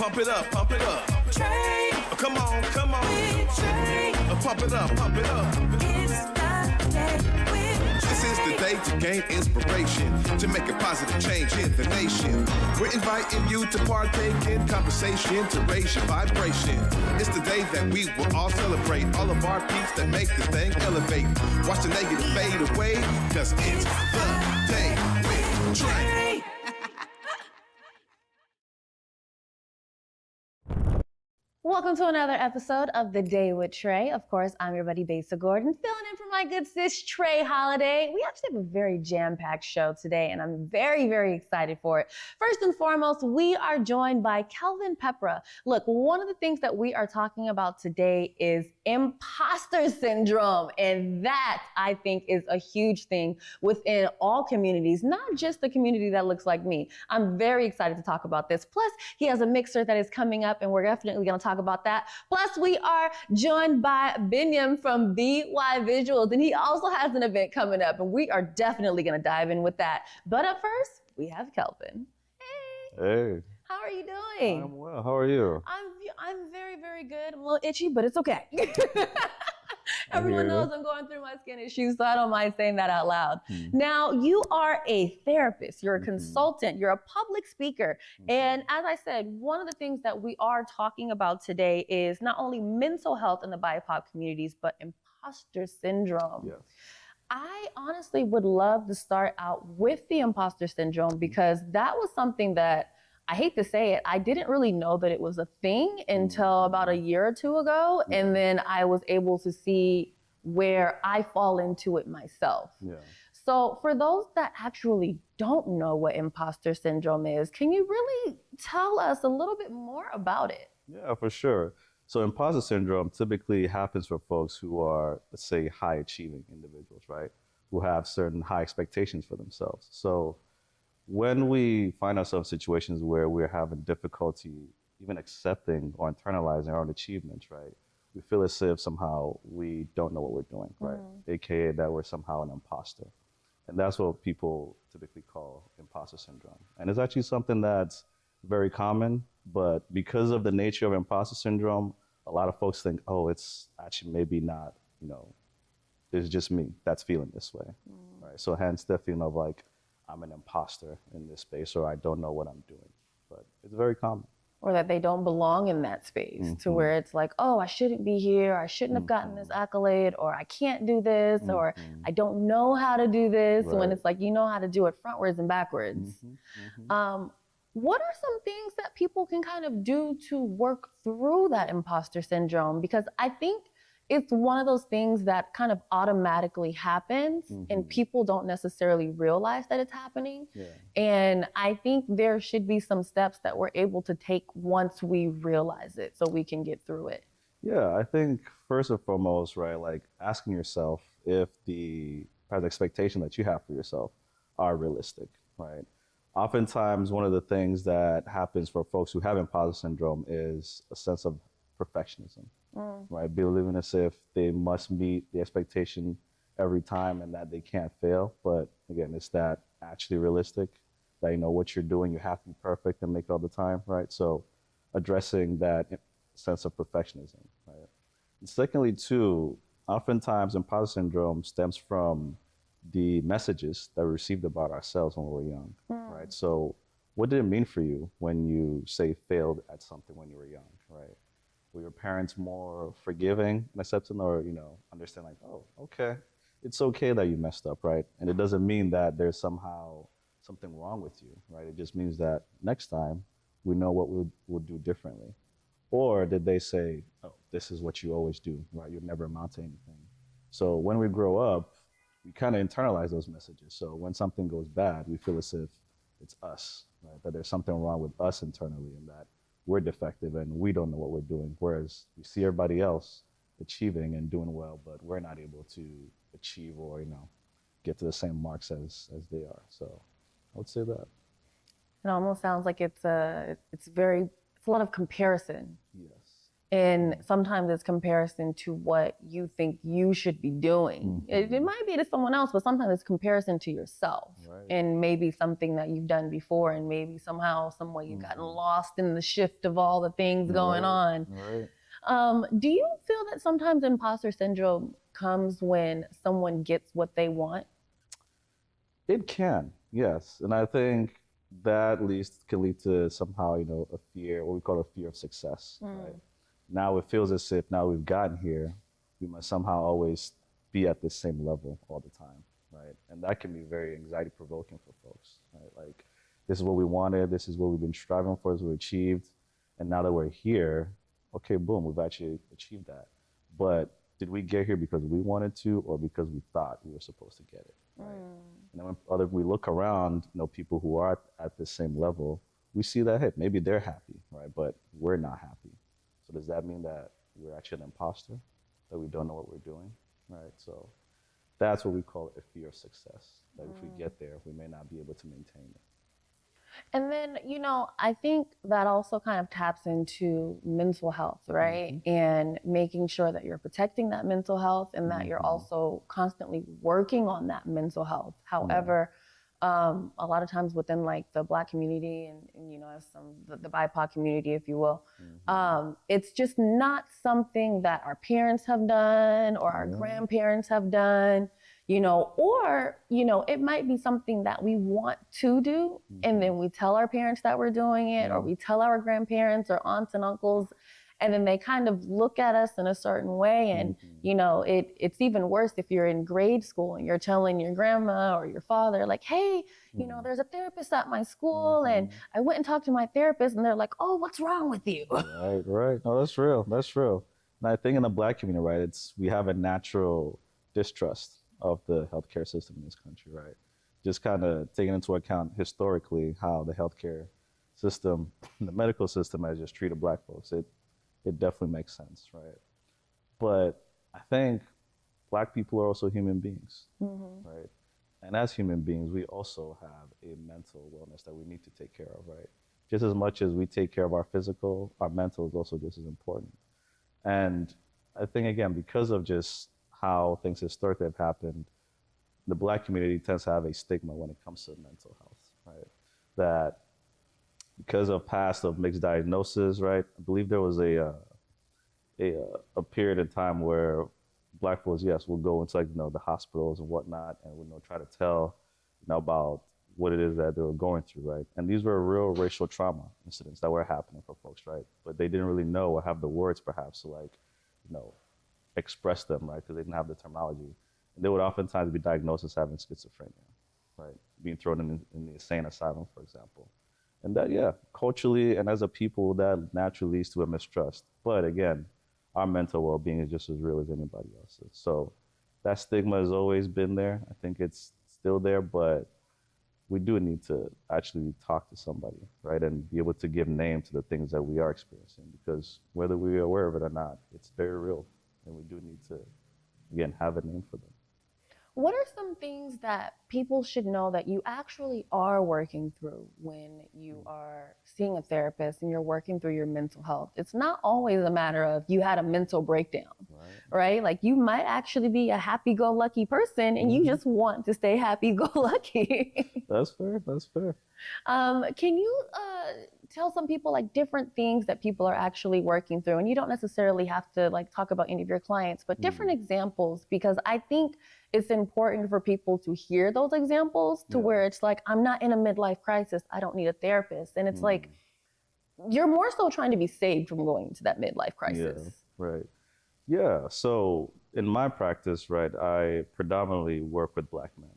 Pump it up, pump it up. Trae. Come on, come on. With Trae. Pump it up, pump it up. It's the day with Trae. This is the day to gain inspiration, to make a positive change in the nation. We're inviting you to partake in conversation, to raise your vibration. It's the day that we will all celebrate all of our peeps that make this thing elevate. Watch the negative fade away, cause it's the day with Trae. Welcome to another episode of The Day with Trae. Of course, I'm your buddy Besa Gordon, filling in for my good sis Trae Holiday. We actually have a very jam-packed show today, and I'm very, very excited for it. First and foremost, we are joined by Kelvin Peprah. Look, one of the things that we are talking about today is imposter syndrome, and that, I think, is a huge thing within all communities, not just the community that looks like me. I'm very excited to talk about this. Plus, he has a mixer that is coming up, and we're definitely going to talk about that. Plus, we are joined by Beniam from BY Visuals, and he also has an event coming up, and we are definitely going to dive in with that. But up first, we have Kelvin. Hey. Hey. How are you doing? I'm well. How are you? I'm very, very good. I'm a little itchy, but it's okay. Everyone knows I'm going through my skin issues, so I don't mind saying that out loud. Now, you are a therapist, you're a consultant, you're a public speaker. And as I said, one of the things that we are talking about today is not only mental health in the BIPOC communities, but imposter syndrome. Yes. I honestly would love to start out with the imposter syndrome, because that was something that, I hate to say it, I didn't really know that it was a thing until about a year or two ago. And then I was able to see where I fall into it myself. Yeah. So for those that actually don't know what imposter syndrome is, can you really tell us a little bit more about it? Yeah, for sure. So imposter syndrome typically happens for folks who are, let's say, high achieving individuals, right? Who have certain high expectations for themselves. So when we find ourselves in situations where we're having difficulty even accepting or internalizing our own achievements, right? We feel as if somehow we don't know what we're doing, right? AKA that we're somehow an imposter. And that's what people typically call imposter syndrome. And it's actually something that's very common, but because of the nature of imposter syndrome, a lot of folks think, oh, it's actually maybe not, it's just me that's feeling this way, right? So hence the feeling of like, I'm an imposter in this space, or I don't know what I'm doing. But it's very common. Or that they don't belong in that space, to where it's like, oh, I shouldn't be here, I shouldn't have gotten this accolade, or I can't do this, or I don't know how to do this, when it's like, you know how to do it frontwards and backwards. What are some things that people can kind of do to work through that imposter syndrome? Because I think it's one of those things that kind of automatically happens and people don't necessarily realize that it's happening. And I think there should be some steps that we're able to take once we realize it so we can get through it. Yeah, I think first and foremost, right, like asking yourself if the expectation that you have for yourself are realistic, right? Oftentimes, one of the things that happens for folks who have imposter syndrome is a sense of perfectionism. Right, believing as if they must meet the expectation every time and that they can't fail. But again, it's that actually realistic, that what you're doing, you have to be perfect and make it all the time, right? So addressing that sense of perfectionism, right? And secondly, too, oftentimes imposter syndrome stems from the messages that we received about ourselves when we were young, right? So what did it mean for you when you, say, failed at something when you were young, right? Were your parents more forgiving and accepting, or, understand like, oh, okay, it's okay that you messed up, right? And it doesn't mean that there's somehow something wrong with you, right? It just means that next time we know what we'll do differently. Or did they say, oh, this is what you always do, right? You'll never amount to anything. So when we grow up, we kind of internalize those messages. So when something goes bad, we feel as if it's us, right? That there's something wrong with us internally, and that we're defective and we don't know what we're doing. Whereas we see everybody else achieving and doing well, but we're not able to achieve or, get to the same marks as they are. So I would say that. It almost sounds like it's a lot of comparison. Yes. And sometimes it's comparison to what you think you should be doing. It might be to someone else, but sometimes it's comparison to yourself. Right. And maybe something that you've done before, and maybe somehow, some way you've gotten lost in the shift of all the things going on. Right. Do you feel that sometimes imposter syndrome comes when someone gets what they want? It can, yes. And I think that can lead to somehow, a fear, what we call a fear of success, right? Now it feels as if now we've gotten here, we must somehow always be at the same level all the time, right? And that can be very anxiety provoking for folks, right? Like, this is what we wanted, this is what we've been striving for, this is what we achieved, and now that we're here, okay, boom, we've actually achieved that. But did we get here because we wanted to, or because we thought we were supposed to get it, right? And then when we look around, people who are at the same level, we see that, hey, maybe they're happy, right? But we're not happy. So does that mean that we're actually an imposter, that we don't know what we're doing, right? So that's what we call a fear of success, that if we get there, we may not be able to maintain it. And then, I think that also kind of taps into mental health, right? And making sure that you're protecting that mental health and that you're also constantly working on that mental health. However, a lot of times within like the Black community and the BIPOC community, if you will, it's just not something that our parents have done or our grandparents have done. Or it might be something that we want to do, and then we tell our parents that we're doing it, or we tell our grandparents or aunts and uncles, and then they kind of look at us in a certain way. And, it's even worse if you're in grade school and you're telling your grandma or your father, like, hey, there's a therapist at my school, and I went and talked to my therapist, and they're like, oh, what's wrong with you? Right. No, that's real. And I think in the Black community, right, we have a natural distrust of the healthcare system in this country, right? Just kind of taking into account historically how the healthcare system, the medical system has just treated Black folks. It definitely makes sense, right? But I think Black people are also human beings, right? And as human beings, we also have a mental wellness that we need to take care of, right? Just as much as we take care of our physical, our mental is also just as important. And I think, again, because of just how things historically have happened, the Black community tends to have a stigma when it comes to mental health, right? That because of past of mixed diagnosis, right? I believe there was a period of time where Black folks, yes, will go into the hospitals and whatnot, and would try to tell about what it is that they were going through, right? And these were real racial trauma incidents that were happening for folks, right? But they didn't really know or have the words perhaps to express them, right? Because they didn't have the terminology. And they would oftentimes be diagnosed as having schizophrenia, right? Being thrown in the insane asylum, for example. And that, culturally and as a people, that naturally leads to a mistrust. But again, our mental well-being is just as real as anybody else's. So that stigma has always been there. I think it's still there, but we do need to actually talk to somebody, right? And be able to give name to the things that we are experiencing, because whether we are aware of it or not, it's very real. And we do need to, again, have a name for them. What are some things that people should know that you actually are working through when you are seeing a therapist and you're working through your mental health? It's not always a matter of you had a mental breakdown, right? Like, you might actually be a happy-go-lucky person and you just want to stay happy-go-lucky. That's fair. Can you tell some people different things that people are actually working through? And you don't necessarily have to talk about any of your clients, but different examples, because I think it's important for people to hear those examples to where it's I'm not in a midlife crisis, I don't need a therapist. And it's you're more so trying to be saved from going into that midlife crisis. Yeah, right. Yeah, so in my practice, right, I predominantly work with Black men.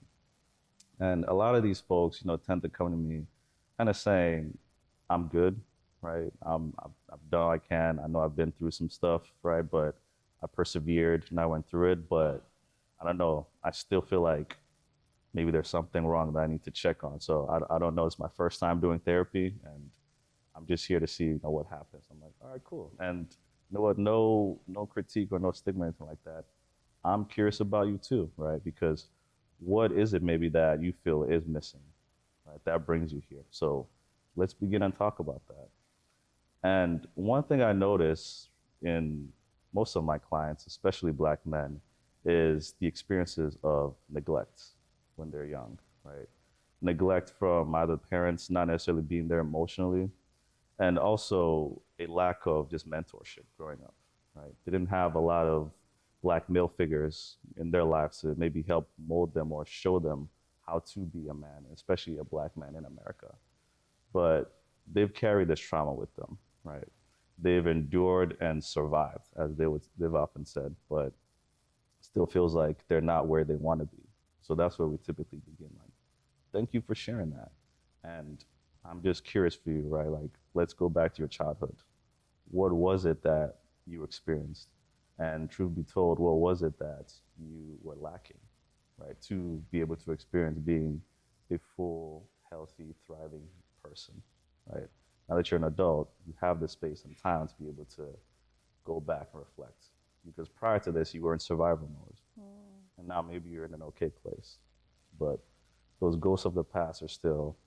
And a lot of these folks, tend to come to me kind of saying, I'm good, right? I've done all I can. I know I've been through some stuff, right? But I persevered and I went through it. But I don't know, I still feel like maybe there's something wrong that I need to check on. So I don't know, it's my first time doing therapy, and I'm just here to see what happens. I'm like, all right, cool. And you know what, no critique or no stigma or anything like that. I'm curious about you too, right? Because what is it maybe that you feel is missing, right? That brings you here. So let's begin and talk about that. And one thing I notice in most of my clients, especially Black men, is the experiences of neglect when they're young, right? Neglect from either parents not necessarily being there emotionally, and also a lack of just mentorship growing up, right? They didn't have a lot of Black male figures in their lives to maybe help mold them or show them how to be a man, especially a Black man in America. But they've carried this trauma with them, right? They've endured and survived, as they've often said, but still feels like they're not where they want to be. So that's where we typically begin. Like, thank you for sharing that. And I'm just curious for you, right? Like, let's go back to your childhood. What was it that you experienced? And truth be told, what was it that you were lacking, right? To be able to experience being a full, healthy, thriving person, right? Now that you're an adult, you have the space and time to be able to go back and reflect. Because prior to this, you were in survival mode. And now maybe you're in an okay place. But those ghosts of the past are still,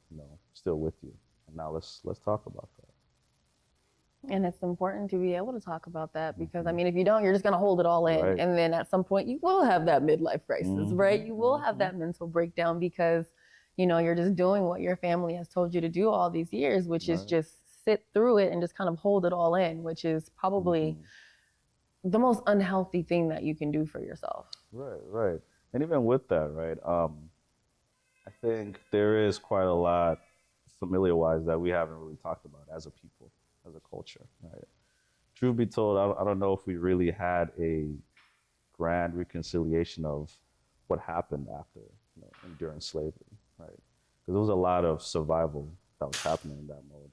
still with you. And now let's talk about that. And it's important to be able to talk about that because, I mean, if you don't, you're just going to hold it all in. Right. And then at some point, you will have that midlife crisis, right? You will have that mental breakdown because, you're just doing what your family has told you to do all these years, which is just sit through it and just kind of hold it all in, which is probably the most unhealthy thing that you can do for yourself. Right. And even with that, right, I think there is quite a lot familiar-wise that we haven't really talked about as a people, as a culture, right? Truth be told, I don't know if we really had a grand reconciliation of what happened after enduring slavery, right? Because there was a lot of survival that was happening in that mode.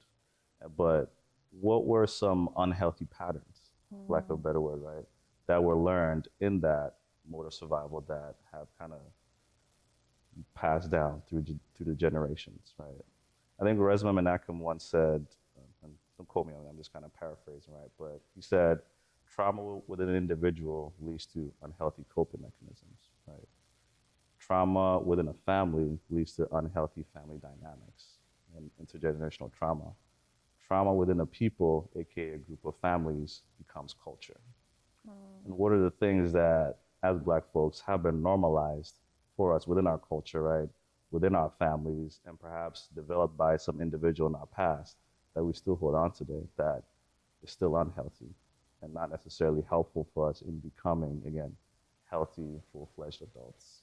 But what were some unhealthy patterns, for lack of a better word, right, that were learned in that mode of survival that have kind of passed down through the generations, right? I think Resmaa Menakem once said, and don't quote me on it, I'm just kind of paraphrasing, right? But he said, trauma within an individual leads to unhealthy coping mechanisms, right? Trauma within a family leads to unhealthy family dynamics and intergenerational trauma. Trauma within a people, aka a group of families, becomes culture. And what are the things that, as Black folks, have been normalized for us within our culture, right? Within our families, and perhaps developed by some individual in our past that we still hold on today, that is still unhealthy and not necessarily helpful for us in becoming, again, healthy, full-fledged adults.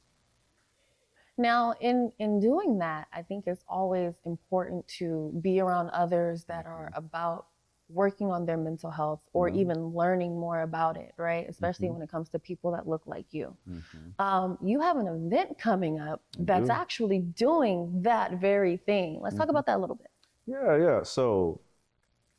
Now, in doing that, I think it's always important to be around others that are about working on their mental health or even learning more about it, right? Especially when it comes to people that look like you. You have an event coming up that's actually doing that very thing. Let's talk about that a little bit. Yeah. So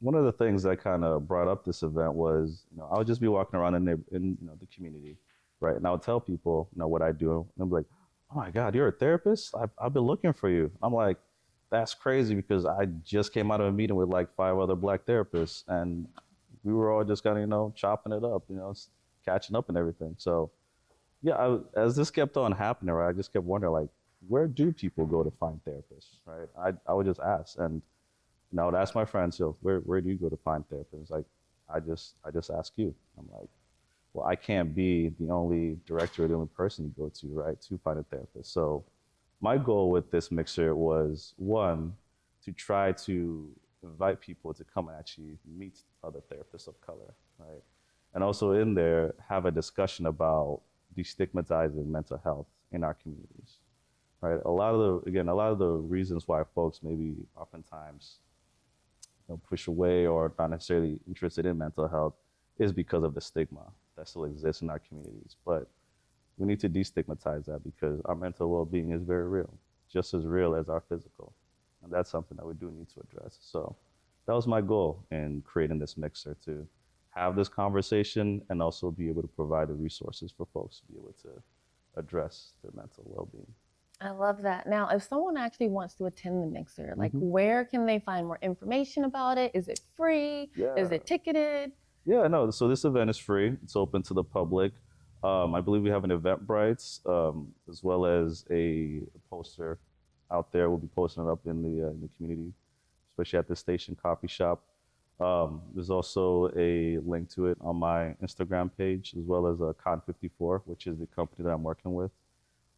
one of the things that kind of brought up this event was, I would just be walking around in the community, right? And I would tell people, what I do, and I'm like, oh my God, you're a therapist? I've been looking for you. I'm like, that's crazy because I just came out of a meeting with like 5 other Black therapists and we were all just kind of, chopping it up, catching up and everything. So yeah, as this kept on happening, right, I just kept wondering like, where do people go to find therapists, right? I would just ask, and I would ask my friends, where do you go to find therapists? Like, I just ask you. I'm like, well, I can't be the only director or the only person you go to, right, to find a therapist. So my goal with this mixer was, one, to try to invite people to come and actually meet other therapists of color, right? And also in there, have a discussion about destigmatizing mental health in our communities, right? A lot of the reasons why folks maybe oftentimes push away or not necessarily interested in mental health is because of the stigma that still exists in our communities. But we need to destigmatize that because our mental well-being is very real, just as real as our physical. And that's something that we do need to address. So that was my goal in creating this mixer, to have this conversation and also be able to provide the resources for folks to be able to address their mental well-being. I love that. Now, if someone actually wants to attend the mixer, like where can they find more information about it? Is it free? Yeah. Is it ticketed? Yeah, no, so this event is free. It's open to the public. I believe we have an Eventbrite, as well as a poster out there. We'll be posting it up in the community, especially at the Station Coffee Shop. There's also a link to it on my Instagram page, as well as Con54, which is the company that I'm working with.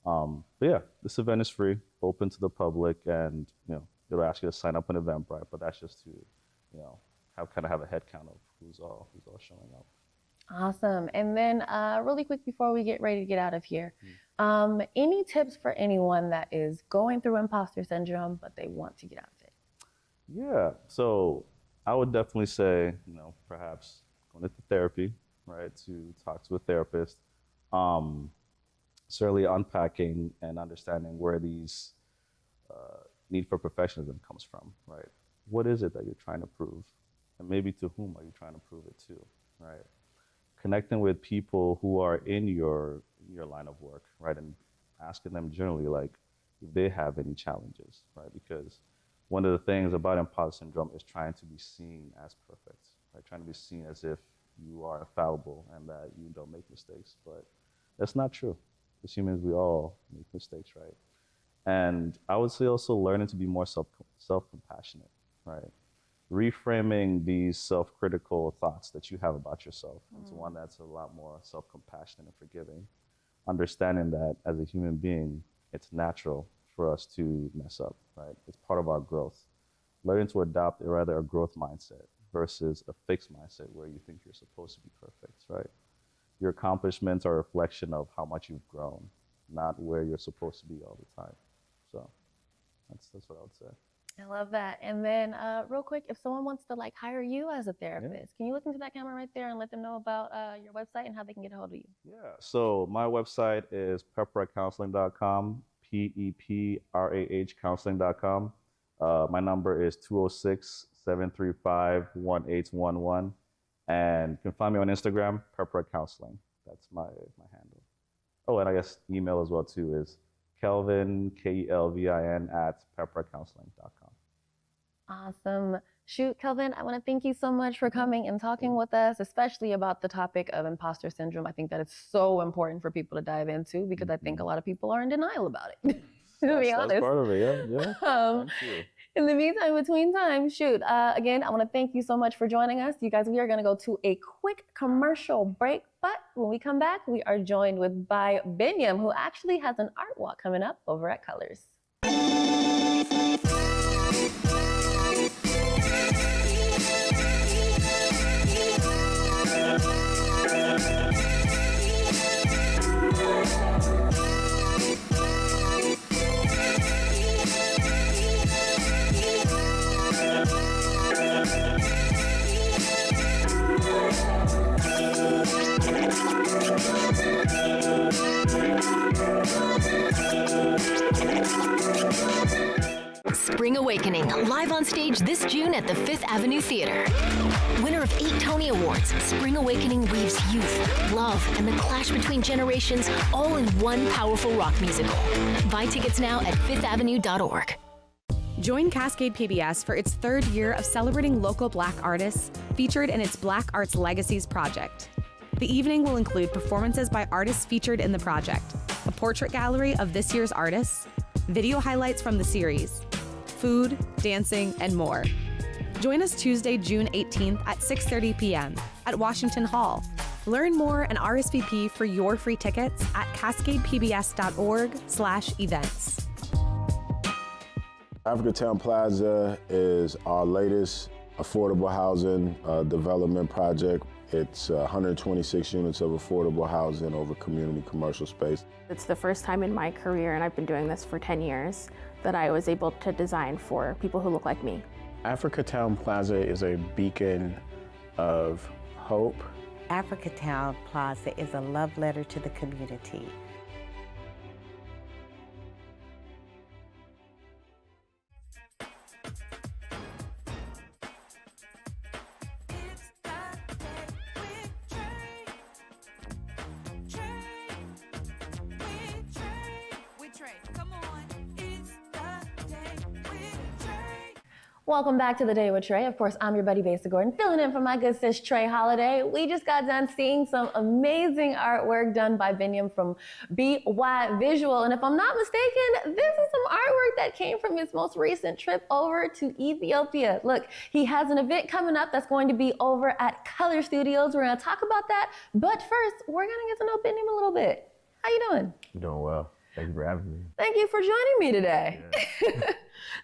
But yeah, this event is free, open to the public, and it'll ask you to sign up an Eventbrite, but that's just to have a head count of who's all showing up. Awesome. And then really quick before we get ready to get out of here, any tips for anyone that is going through imposter syndrome, but they want to get out of it? Yeah, so I would definitely say, perhaps going into therapy, right, to talk to a therapist, certainly unpacking and understanding where these need for perfectionism comes from, right? What is it that you're trying to prove? And maybe to whom are you trying to prove it to, right? Connecting with people who are in your line of work, right? And asking them generally, like, if they have any challenges, right? Because one of the things about imposter syndrome is trying to be seen as perfect, right? Trying to be seen as if you are infallible and that you don't make mistakes, but that's not true. As humans, we all make mistakes, right? And I would say also learning to be more self-compassionate, right? Reframing these self-critical thoughts that you have about yourself into one that's a lot more self-compassionate and forgiving. Understanding that as a human being, it's natural for us to mess up, right? It's part of our growth. Learning to adopt a growth mindset versus a fixed mindset where you think you're supposed to be perfect, right? Your accomplishments are a reflection of how much you've grown, not where you're supposed to be all the time. So that's what I would say. I love that. And then real quick, if someone wants to hire you as a therapist, can you look into that camera right there and let them know about your website and how they can get a hold of you? Yeah, so my website is peprahcounseling.com, Peprah counseling.com. My number is 206-735-1811. And you can find me on Instagram, Peprah Counseling. That's my handle. Oh, and I guess email as well too is Kelvin, Kelvin @peprahcounseling.com. Awesome. Shoot, Kelvin, I want to thank you so much for coming and talking with us, especially about the topic of imposter syndrome. I think that it's so important for people to dive into because I think a lot of people are in denial about it, to be honest. That's part of it, yeah. Thank you. In the meantime, between time, again, I want to thank you so much for joining us. You guys, we are going to go to a quick commercial break, but when we come back, we are joined by Beniam, who actually has an art walk coming up over at Colors. Spring Awakening, live on stage this June at the Fifth Avenue Theater. Winner of 8 Tony Awards, Spring Awakening weaves youth, love, and the clash between generations all in one powerful rock musical. Buy tickets now at fifthavenue.org. Join Cascade PBS for its 3rd year of celebrating local Black artists featured in its Black Arts Legacies project. The evening will include performances by artists featured in the project, a portrait gallery of this year's artists, video highlights from the series, food, dancing, and more. Join us Tuesday, June 18th at 6:30 p.m. at Washington Hall. Learn more and RSVP for your free tickets at cascadepbs.org/events. Africatown Plaza is our latest affordable housing development project. It's 126 units of affordable housing over community commercial space. It's the first time in my career, and I've been doing this for 10 years, that I was able to design for people who look like me. Africatown Plaza is a beacon of hope. Africatown Plaza is a love letter to the community. It's the day with Trae. Trae with Trae. Come on. It's the day with Trae. Welcome back to The Day with Trae. Of course, I'm your buddy, Besa Gordon, filling in for my good sis, Trae Holiday. We just got done seeing some amazing artwork done by Beniam from BY Visual. And if I'm not mistaken, this is some artwork that came from his most recent trip over to Ethiopia. Look, he has an event coming up that's going to be over at Color Studios. We're going to talk about that. But first, we're going to get to know Beniam a little bit. How you doing? I'm doing well. Thank you for having me. Thank you for joining me today. Yeah.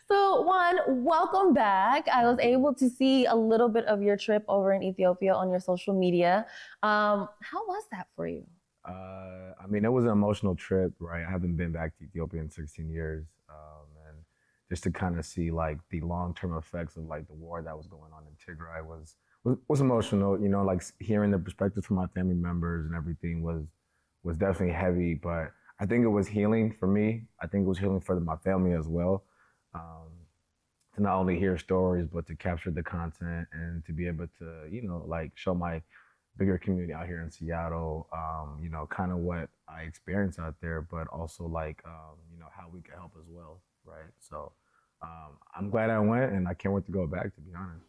So one, welcome back. I was able to see a little bit of your trip over in Ethiopia on your social media. How was that for you? I mean, it was an emotional trip, right? I haven't been back to Ethiopia in 16 years. And just to kind of see like the long-term effects of like the war that was going on in Tigray was emotional. You know, like hearing the perspectives from my family members and everything was definitely heavy, but I think it was healing for me. I think it was healing for my family as well. To not only hear stories, but to capture the content and to be able to, you know, like show my bigger community out here in Seattle, you know, kind of what I experienced out there, but also like, you know, how we can help as well, right? So I'm glad I went and I can't wait to go back, to be honest.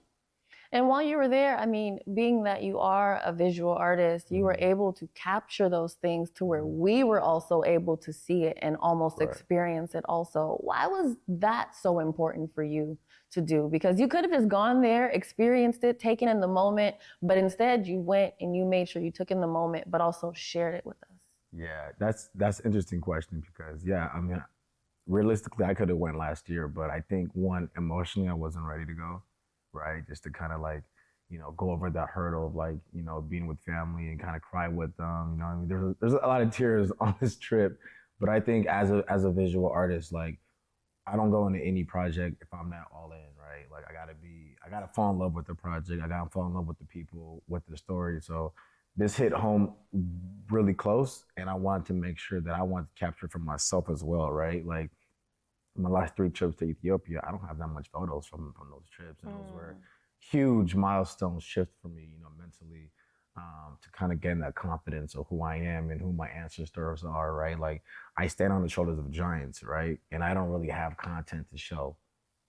And while you were there, I mean, being that you are a visual artist, you were able to capture those things to where we were also able to see it and almost experience it also. Why was that so important for you to do? Because you could have just gone there, experienced it, taken in the moment, but instead you went and you made sure you took in the moment, but also shared it with us. Yeah, that's an interesting question because, yeah, I mean, realistically, I could have went last year, but I think, one, emotionally, I wasn't ready to go. Right, just to kind of like, you know, go over that hurdle of like, you know, being with family and kind of cry with them. You know, I mean, there's a lot of tears on this trip, but I think as a visual artist, like, I don't go into any project if I'm not all in, right? Like, I gotta fall in love with the project. I gotta fall in love with the people, with the story. So this hit home really close, and I wanted to make sure that I wanted to capture for myself as well, right? Like, my last 3 trips to Ethiopia, I don't have that much photos from those trips. And those were huge milestone shifts for me, you know, mentally, to kind of gain that confidence of who I am and who my ancestors are, right? Like, I stand on the shoulders of giants, right? And I don't really have content to show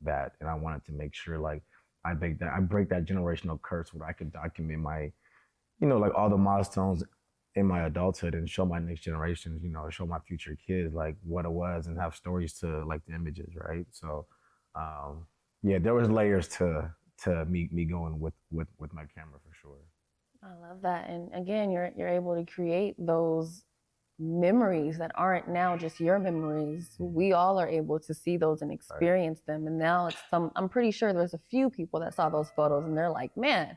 that. And I wanted to make sure, like, I break that generational curse where I could document my, you know, like all the milestones in my adulthood and show my next generations, you know, show my future kids like what it was and have stories to like the images, right? So, yeah, there was layers to me going with my camera for sure. I love that, and again, you're able to create those memories that aren't now just your memories. We all are able to see those and experience them, and now I'm pretty sure there's a few people that saw those photos and they're like, man,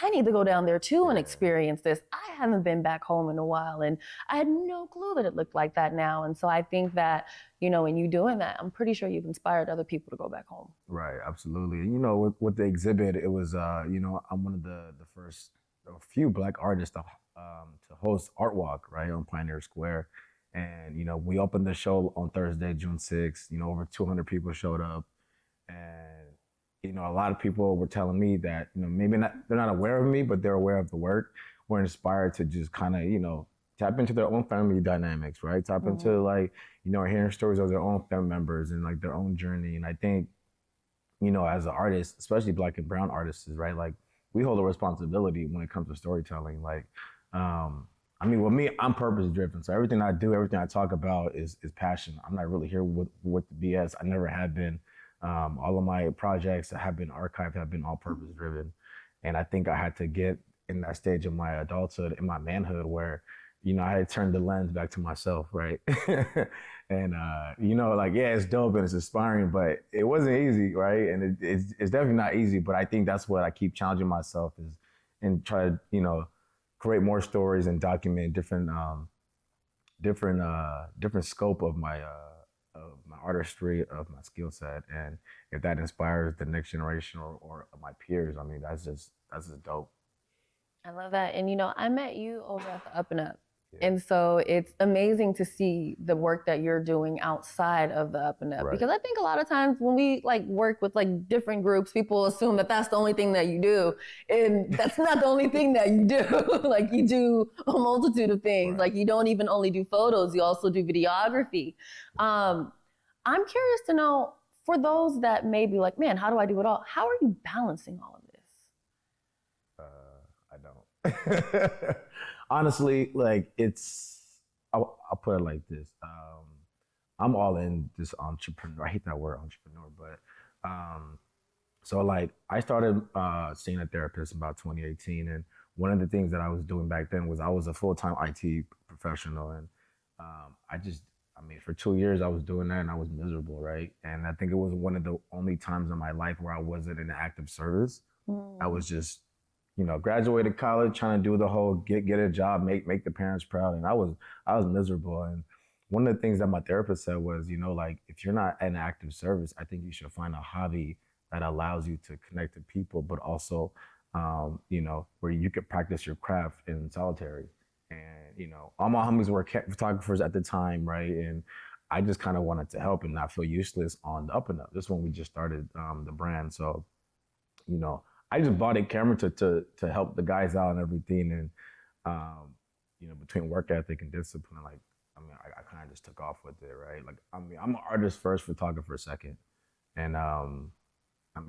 I need to go down there too and experience this. I haven't been back home in a while and I had no clue that it looked like that now. And so I think that, you know, in you doing that, I'm pretty sure you've inspired other people to go back home. Right, absolutely. And, you know, with the exhibit, it was, you know, I'm one of the first, a few Black artists to host Art Walk, right, on Pioneer Square. And, you know, we opened the show on Thursday, June 6th, you know, over 200 people showed up. And, you know, a lot of people were telling me that, you know, maybe they're not aware of me, but they're aware of the work. We're inspired to just kind of, you know, tap into their own family dynamics, right? Tap into like, you know, hearing stories of their own family members and like their own journey. And I think, you know, as an artist, especially Black and brown artists, right? Like, we hold a responsibility when it comes to storytelling. Like, I mean, with me, I'm purpose driven. So everything I do, everything I talk about is passion. I'm not really here with the BS. I never have been. All of my projects that have been archived have been all purpose driven. And I think I had to get in that stage of my adulthood, in my manhood, where, you know, I had turned the lens back to myself, right? And, you know, like, yeah, it's dope and it's inspiring, but it wasn't easy, right? And it's definitely not easy, but I think that's what I keep challenging myself is, and try to, you know, create more stories and document different scope of my artistry, of my skill set. And if that inspires the next generation or my peers, I mean, that's just dope. I love that. And, you know, I met you over at the Up and Up. Yeah. And so it's amazing to see the work that you're doing outside of the Up and Up. Right. Because I think a lot of times when we like work with like different groups, people assume that that's the only thing that you do. And that's not the only thing that you do. Like, you do a multitude of things. Right. Like, you don't even only do photos, you also do videography. I'm curious to know, for those that may be like, man, how do I do it all? How are you balancing all of this? I don't. Honestly, like I'll put it like this. I'm all in this entrepreneur. I hate that word entrepreneur, but so like I started seeing a therapist about 2018, and one of the things that I was doing back then was I was a full-time IT professional, and I mean, for 2 years I was doing that and I was miserable, right? And I think it was one of the only times in my life where I wasn't in active service. I was just, graduated college, trying to do the whole get a job, make the parents proud, and I was miserable. And one of the things that my therapist said was, like if you're not in active service, I think you should find a hobby that allows you to connect to people, but also, where you could practice your craft in solitary. And, all my homies were photographers at the time, right? And I just kind of wanted to help and not feel useless on the up and up. This is when we just started the brand. So, I just bought a camera to help the guys out and everything. And, between work ethic and discipline, like, I kind of just took off with it, right? Like, I'm an artist first, photographer second. And,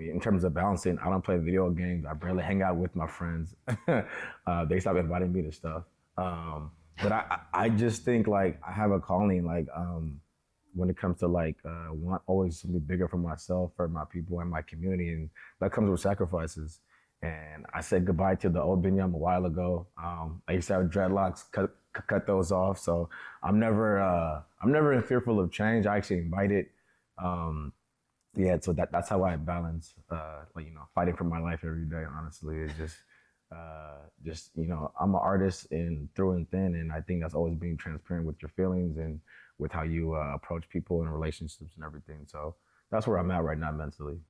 in terms of balancing, I don't play video games. I barely hang out with my friends. They stopped inviting me to stuff. But I just think like I have a calling, like when it comes to like want always something bigger for myself, for my people and my community, and that comes with sacrifices. And I said goodbye to the old Beniam a while ago. I used to have dreadlocks, cut those off. So I'm never fearful of change. I actually invite it. So that's how I balance, fighting for my life every day. Honestly, it's just I'm an artist through and thin, and I think that's always being transparent with your feelings and with how you approach people and relationships and everything. So that's where I'm at right now mentally.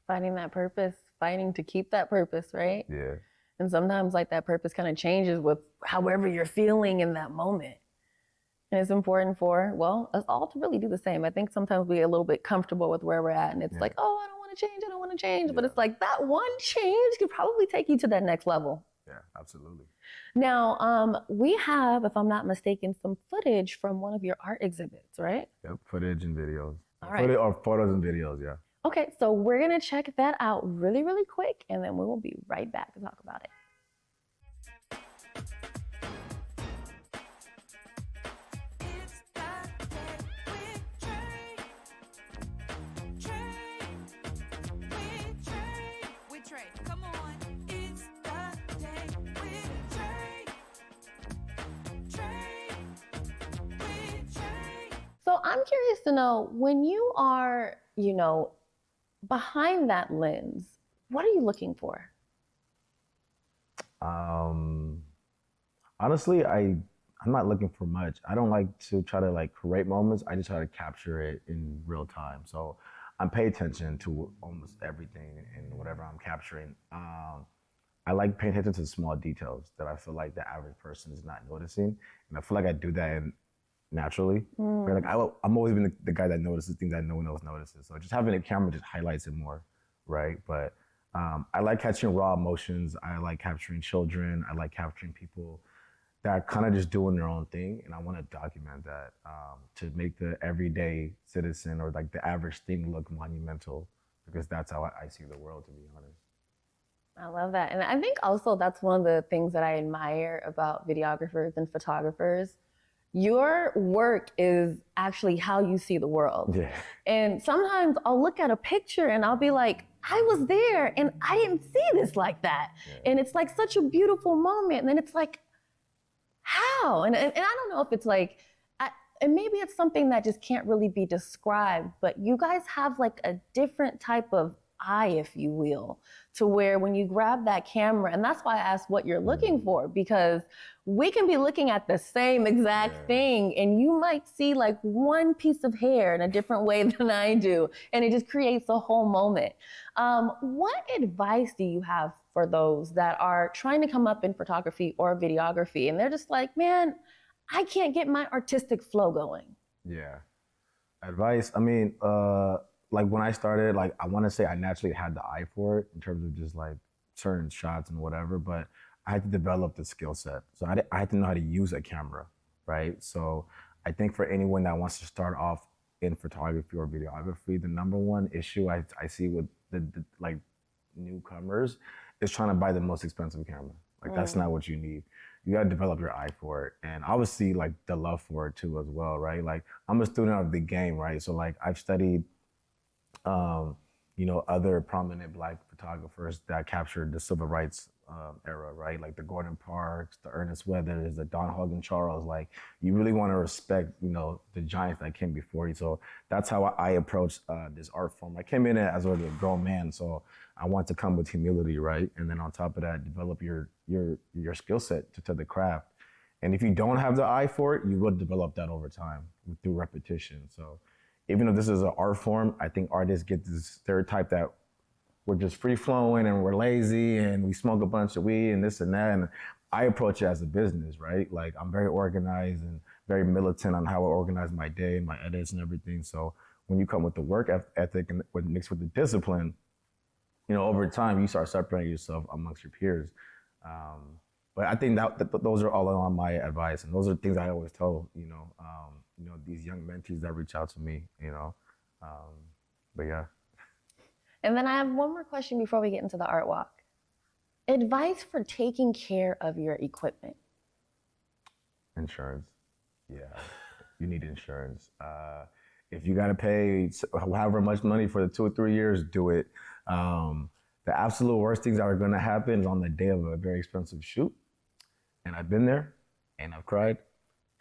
Finding that purpose, fighting to keep that purpose, right? Yeah. And sometimes like that purpose kind of changes with however you're feeling in that moment. And it's important for, us all to really do the same. I think sometimes we get a little bit comfortable with where we're at, and it's like, oh, I don't want to change. But it's like that one change could probably take you to that next level. Yeah, absolutely. Now, we have, if I'm not mistaken, some footage from one of your art exhibits, right? Yep, footage and videos. All right. Or photos and videos, yeah. Okay, so we're gonna check that out really, really quick, and then we will be right back to talk about it. It's that day with Trae. With Trae. Come on. It's that day with Trae. With Trae. So I'm curious to know, when you are, behind that lens, what are you looking for? Honestly, I'm not looking for much. I don't like to try to like create moments. I just try to capture it in real time. So I pay attention to almost everything and whatever I'm capturing. I like paying attention to small details that I feel like the average person is not noticing. And I feel like I do that naturally. Like I'm always been the guy that notices things that no one else notices. So just having a camera just highlights it more, right? But I like capturing raw emotions. I like capturing children. I like capturing people that are kind of just doing their own thing. And I want to document that to make the everyday citizen or like the average thing look monumental, because that's how I see the world, to be honest. I love that. And I think also that's one of the things that I admire about videographers and photographers. Your work is actually how you see the world. Yeah. And sometimes I'll look at a picture and I'll be like, I was there and I didn't see this like that. Yeah. And it's like such a beautiful moment. And then it's like, how? And I don't know if it's like, and maybe it's something that just can't really be described, but you guys have like a different type of eye, if you will, to where when you grab that camera, and that's why I asked what you're looking for, because we can be looking at the same exact thing and you might see like one piece of hair in a different way than I do, and it just creates a whole moment. What advice do you have for those that are trying to come up in photography or videography and they're just like, man, I can't get my artistic flow going? Yeah. Advice, like when I started, like I want to say I naturally had the eye for it in terms of just like certain shots and whatever, but I had to develop the skill set. So I had to know how to use a camera, right? So I think for anyone that wants to start off in photography or videography, the number one issue I see with the like newcomers is trying to buy the most expensive camera. Like that's not what you need. You gotta develop your eye for it, and obviously like the love for it too as well, right? Like I'm a student of the game, right? So like I've studied, other prominent Black photographers that captured the civil rights era, right? Like the Gordon Parks, the Ernest Weathers, the Don Hogan Charles. Like you really want to respect, the giants that came before you. So that's how I approach this art form. I came in as already a grown man, so I want to come with humility, right? And then on top of that, develop your skill set to the craft. And if you don't have the eye for it, you will develop that over time through repetition. So even though this is an art form, I think artists get this stereotype that we're just free flowing and we're lazy and we smoke a bunch of weed and this and that. And I approach it as a business, right? Like I'm very organized and very militant on how I organize my day and my edits and everything. So when you come with the work ethic and mixed with the discipline, over time you start separating yourself amongst your peers. But I think that those are all on my advice, and those are things I always tell these young mentees that reach out to me. But yeah. And then I have one more question before we get into the art walk. Advice for taking care of your equipment. Insurance. Yeah, you need insurance. If you got to pay however much money for the 2 or 3 years, do it. The absolute worst things that are going to happen is on the day of a very expensive shoot. And I've been there, and I've cried,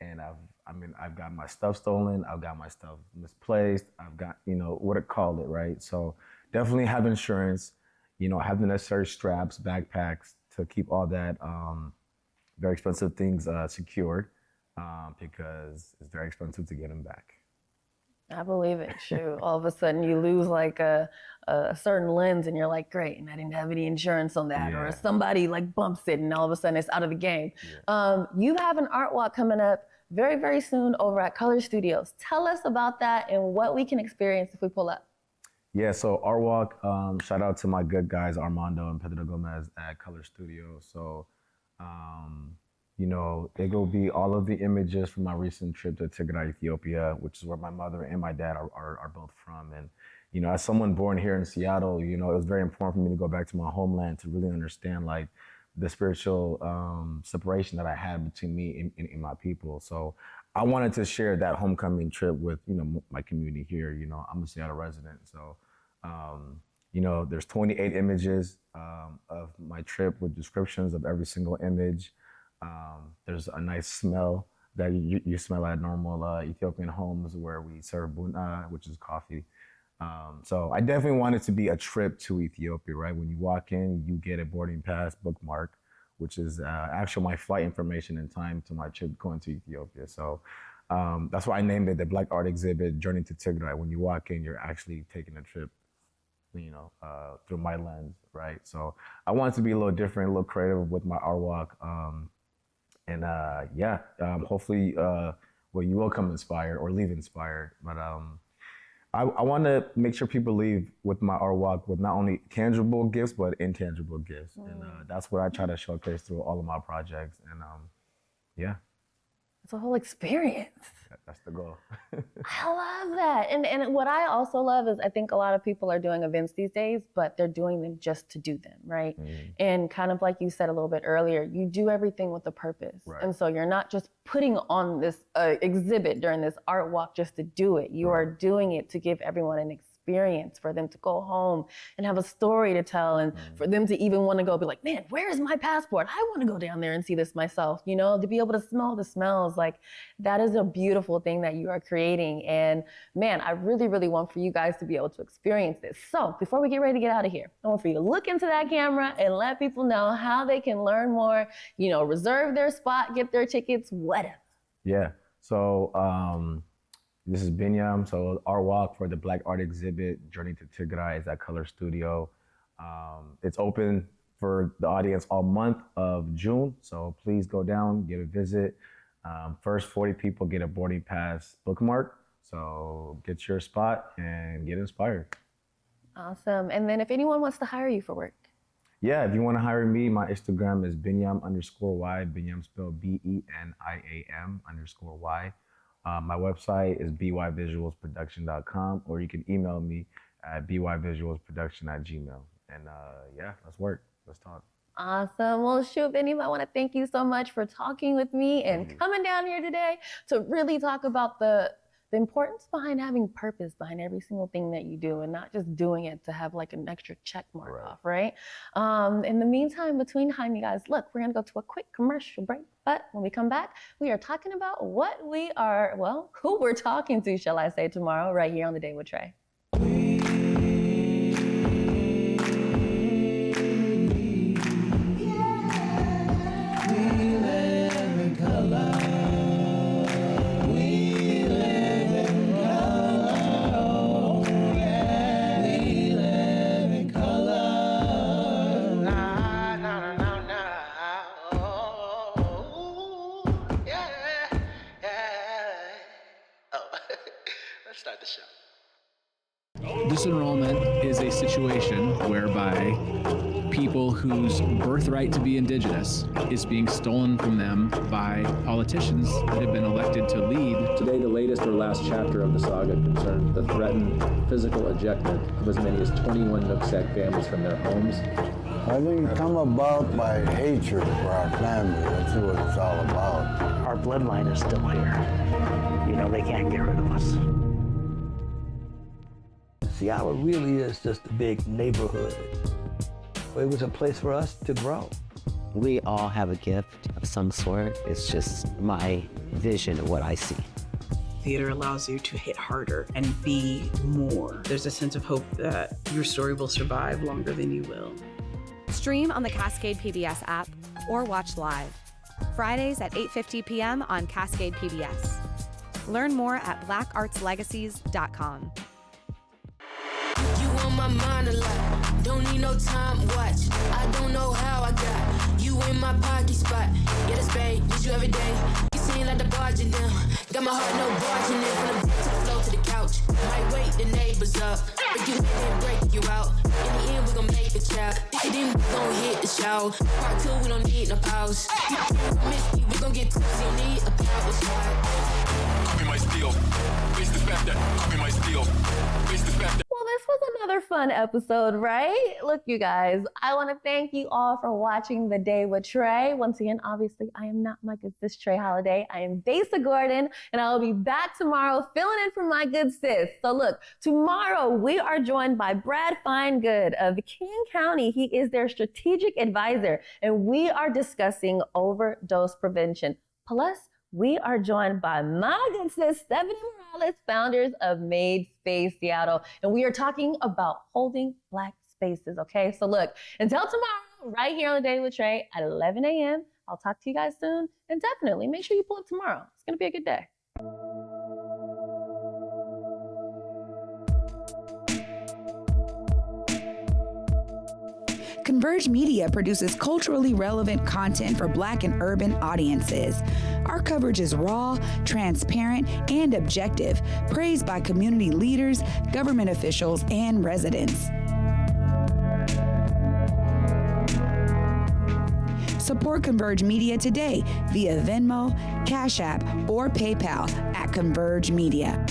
and I've got my stuff stolen. I've got my stuff misplaced. I've got, what to call it, right? So definitely have insurance, have the necessary straps, backpacks to keep all that very expensive things secured because it's very expensive to get them back. I believe it. Shoot, all of a sudden you lose like a certain lens and you're like, great, and I didn't have any insurance on that. Or somebody like bumps it and all of a sudden it's out of the game. You have an art walk coming up very, very soon over at Color Studios. Tell us about that and what we can experience if we pull up. Yeah, so art walk, shout out to my good guys, Armando and Pedro Gomez at Color Studios. So, it will be all of the images from my recent trip to Tigray, Ethiopia, which is where my mother and my dad are both from. And, as someone born here in Seattle, it was very important for me to go back to my homeland to really understand like the spiritual separation that I had between me and my people. So I wanted to share that homecoming trip with, my community here. I'm a Seattle resident. So, there's 28 images of my trip with descriptions of every single image. There's a nice smell that you smell at normal Ethiopian homes where we serve buna, which is coffee. So I definitely want it to be a trip to Ethiopia, right? When you walk in, you get a boarding pass bookmark, which is actually my flight information and time to my trip going to Ethiopia. So that's why I named it the Black Art Exhibit, Journey to Tigray. When you walk in, you're actually taking a trip, through my lens, right? So I want it to be a little different, a little creative with my art walk. Hopefully, you will come inspired or leave inspired. But I want to make sure people leave with my art walk with not only tangible gifts, but intangible gifts. And that's what I try to showcase through all of my projects. And It's a whole experience. That's the goal. I love that. And what I also love is I think a lot of people are doing events these days, but they're doing them just to do them, right? And kind of like you said a little bit earlier, you do everything with a purpose. Right. And so you're not just putting on this exhibit during this art walk just to do it. You are doing it to give everyone an experience, for them to go home and have a story to tell, and for them to even want to go be like, man, where is my passport? I want to go down there and see this myself, to be able to smell the smells. Like, that is a beautiful thing that you are creating. And man, I really, really want for you guys to be able to experience this. So before we get ready to get out of here, I want for you to look into that camera and let people know how they can learn more, reserve their spot, get their tickets, whatever. Yeah. So, this is Beniam. So our walk for the Black Art Exhibit, Journey to Tigray, is at Color Studio. It's open for the audience all month of June. So please go down, get a visit. First 40 people get a boarding pass bookmark. So get your spot and get inspired. Awesome. And then if anyone wants to hire you for work. Yeah, if you want to hire me, my Instagram is Beniam_Y, Beniam spelled BENIAM_Y. My website is byvisualsproduction.com, or you can email me at byvisualsproduction@gmail. And yeah, let's work. Let's talk. Awesome. Well, shoot, Beniam, I want to thank you so much for talking with me and coming down here today to really talk about the importance behind having purpose behind every single thing that you do and not just doing it to have like an extra check mark off, right? In the meantime, between time, you guys, look, we're going to go to a quick commercial break. But when we come back, we are talking about who we're talking to, shall I say, tomorrow, right here on The Day with Trae. Start the show. Disenrollment is a situation whereby people whose birthright to be indigenous is being stolen from them by politicians that have been elected to lead. Today, the latest or last chapter of the saga concerns the threatened physical ejectment of as many as 21 Nooksack families from their homes. I think it come about by hatred for our family. That's what it's all about. Our bloodline is still here. You know, they can't get rid of us. Seattle really is just a big neighborhood. It was a place for us to grow. We all have a gift of some sort. It's just my vision of what I see. Theater allows you to hit harder and be more. There's a sense of hope that your story will survive longer than you will. Stream on the Cascade PBS app or watch live. Fridays at 8:50 p.m. on Cascade PBS. Learn more at blackartslegacies.com. You on my mind a lot, don't need no time watch. I don't know how I got you in my pocket spot. Yeah, that's babe, need you every day. You seem like the barging down, got my heart no barging in. From the to the floor to the couch, might wake the neighbors up, but you then break you out. In the end, we gon' make the child. Then we gon' hit the show. Part 2, we don't need no pause. Miss me, we gon' get tipsy, need a power shot. Copy my steel. Face the fact that copy my steel. Face the fact that. Well, this was another fun episode, right? Look, you guys, I want to thank you all for watching The Day with Trae. Once again, obviously, I am not my good sis, Trae Holiday. I am Besa Gordon, and I will be back tomorrow filling in for my good sis. So look, tomorrow we are joined by Brad Finegood of King County. He is their strategic advisor, and we are discussing overdose prevention. Plus, we are joined by my good sis, Stephanie Morales, founders of Made Space Seattle. And we are talking about holding Black spaces, okay? So look, until tomorrow, right here on The Day with Trae at 11 a.m. I'll talk to you guys soon. And definitely make sure you pull up tomorrow. It's gonna be a good day. Converge Media produces culturally relevant content for Black and urban audiences. Our coverage is raw, transparent, and objective, praised by community leaders, government officials, and residents. Support Converge Media today via Venmo, Cash App, or PayPal at Converge Media.